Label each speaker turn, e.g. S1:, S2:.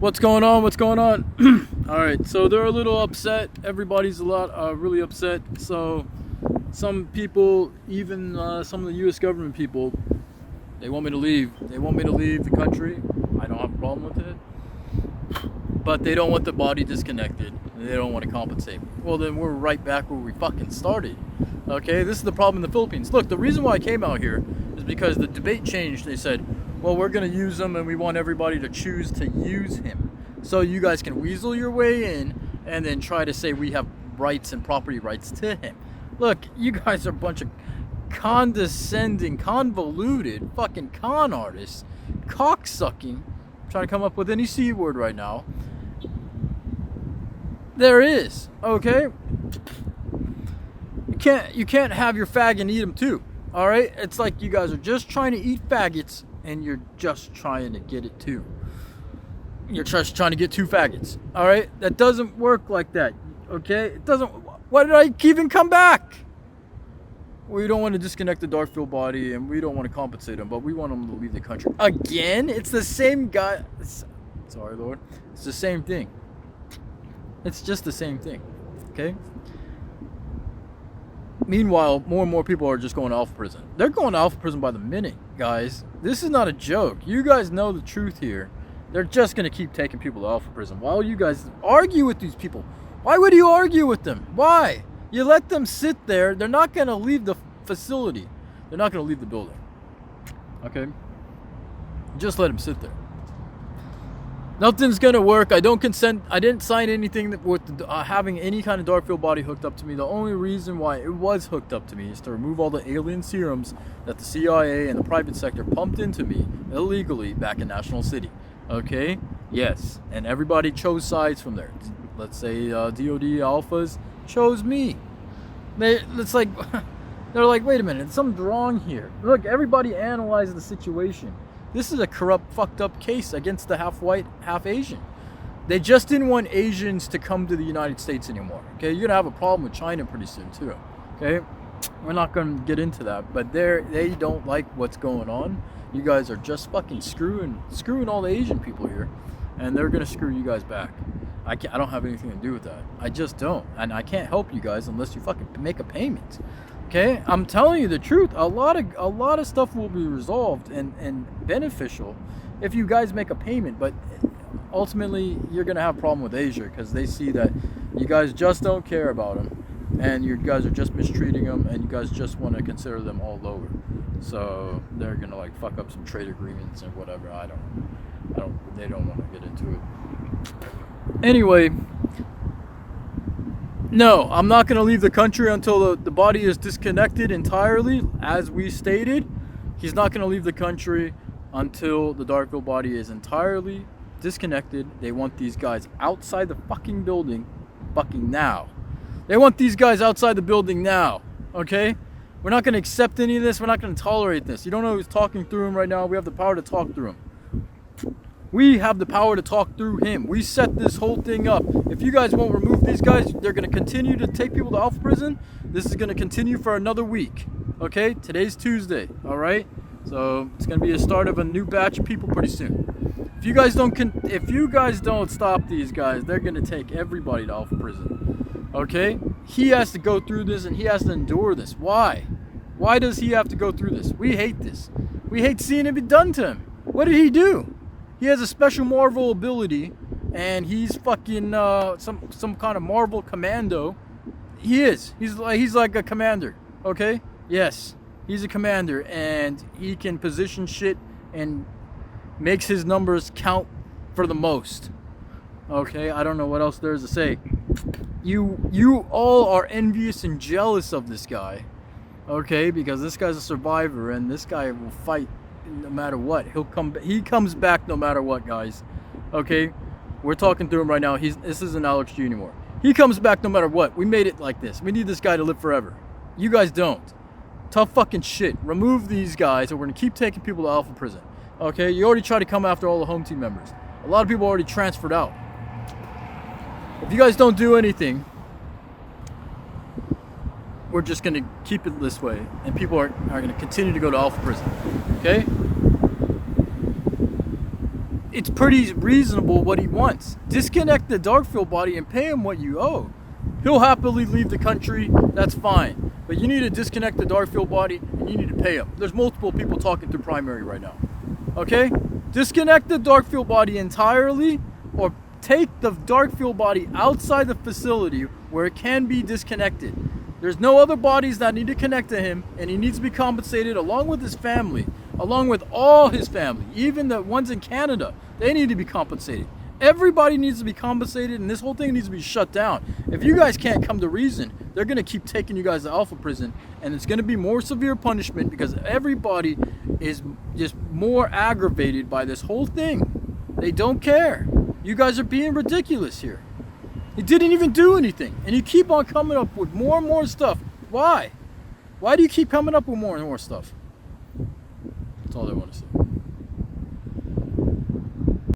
S1: What's going on? What's going on? All right, so they're a little upset. Everybody's really upset. So some people, even some of the U.S. government people, they want me to leave. They want me to leave the country. I don't have a problem with it. But they don't want the body disconnected. They don't want to compensate me. Well, then we're right back where we fucking started. Okay, this is the problem in the Philippines. Look, the reason why I came out here is because the debate changed. They said, well, we're going to use him and we want everybody to choose to use him. So you guys can weasel your way in and then try to say we have rights and property rights to him. Look, you guys are a bunch of condescending, convoluted fucking con artists, cocksucking. I'm trying to come up with any C word right now. There is, okay? You can't have your fag and eat them too. All right? It's like you guys are just trying to eat faggots and you're just trying to get it too. You're just trying to get two faggots. All right? That doesn't work like that. Okay? It doesn't. Why did I even come back? We don't want to disconnect the Darkfield body and we don't want to compensate him, but we want him to leave the country. Again? It's the same guy. Sorry, Lord. It's the same thing. It's just the same thing. Okay? Meanwhile, more and more people are just going to alpha prison. They're going to alpha prison by the minute, guys. This is not a joke. You guys know the truth here. They're just going to keep taking people to alpha prison. While you guys argue with these people. Why would you argue with them? Why? You let them sit there. They're not going to leave the facility. They're not going to leave the building. Okay? Just let them sit there. Nothing's gonna work. I don't consent. I didn't sign anything with having any kind of Darkfield body hooked up to me. The only reason why it was hooked up to me is to remove all the alien serums that the CIA and the private sector pumped into me illegally back in National City. Okay? Yes. And everybody chose sides from there. Let's say DOD alphas chose me. It's like they're like, wait a minute, something's wrong here. Look, everybody analyzed the situation. This is a corrupt, fucked up case against the half white, half Asian. They just didn't want Asians to come to the United States anymore. Okay, you're gonna have a problem with China pretty soon too. Okay, we're not gonna get into that, but they don't like what's going on. You guys are just fucking screwing all the Asian people here, and they're gonna screw you guys back. I don't have anything to do with that. I just don't, and I can't help you guys unless you fucking make a payment. Okay, I'm telling you the truth. A lot of stuff will be resolved and beneficial if you guys make a payment. But ultimately, you're gonna have a problem with Asia because they see that you guys just don't care about them, and you guys are just mistreating them, and you guys just want to consider them all lower. So they're gonna like fuck up some trade agreements and whatever. They don't want to get into it. Anyway. No, I'm not going to leave the country until the body is disconnected entirely, as we stated. He's not going to leave the country until the Darkfield body is entirely disconnected. They want these guys outside the fucking building fucking now. They want these guys outside the building now, okay? We're not going to accept any of this. We're not going to tolerate this. You don't know who's talking through him right now. We have the power to talk through him. We have the power to talk through him. We set this whole thing up. If you guys won't remove these guys, they're going to continue to take people to alpha prison. This is going to continue for another week. Okay? Today's Tuesday. All right? So it's going to be a start of a new batch of people pretty soon. If you guys don't stop these guys, they're going to take everybody to alpha prison. Okay? He has to go through this and he has to endure this. Why? Why does he have to go through this? We hate this. We hate seeing it be done to him. What did he do? He has a special Marvel ability, and he's fucking some kind of Marvel commando. He is. He's like a commander. Okay? Yes, he's a commander, and he can position shit and makes his numbers count for the most. Okay? I don't know what else there is to say. You all are envious and jealous of this guy. Okay? Because this guy's a survivor, and this guy will fight. No matter what, he comes back no matter what, guys. Okay, we're talking through him right now. This isn't aug6 anymore. He comes back no matter what. We made it like this. We need this guy to live forever. You guys don't. Tough fucking shit. Remove these guys, or we're gonna keep taking people to alpha prison. Okay, you already tried to come after all the home team members. A lot of people already transferred out. If you guys don't do anything, we're just gonna keep it this way, and people are gonna continue to go to alpha prison. Okay? it's pretty reasonable what he wants. Disconnect the Darkfield body and pay him what you owe. He'll happily leave the country, that's fine. But you need to disconnect the Darkfield body and you need to pay him. There's multiple people talking through primary right now. Okay? Disconnect the Darkfield body entirely, or take the Darkfield body outside the facility where it can be disconnected. There's no other bodies that need to connect to him, and he needs to be compensated along with his family, along with all his family, even the ones in Canada. They need to be compensated. Everybody needs to be compensated, and this whole thing needs to be shut down. If you guys can't come to reason, they're going to keep taking you guys to Alpha Prison, and it's going to be more severe punishment because everybody is just more aggravated by this whole thing. They don't care. You guys are being ridiculous here. He didn't even do anything, and you keep on coming up with more and more stuff. Why? Why do you keep coming up with more and more stuff? That's all I want to say.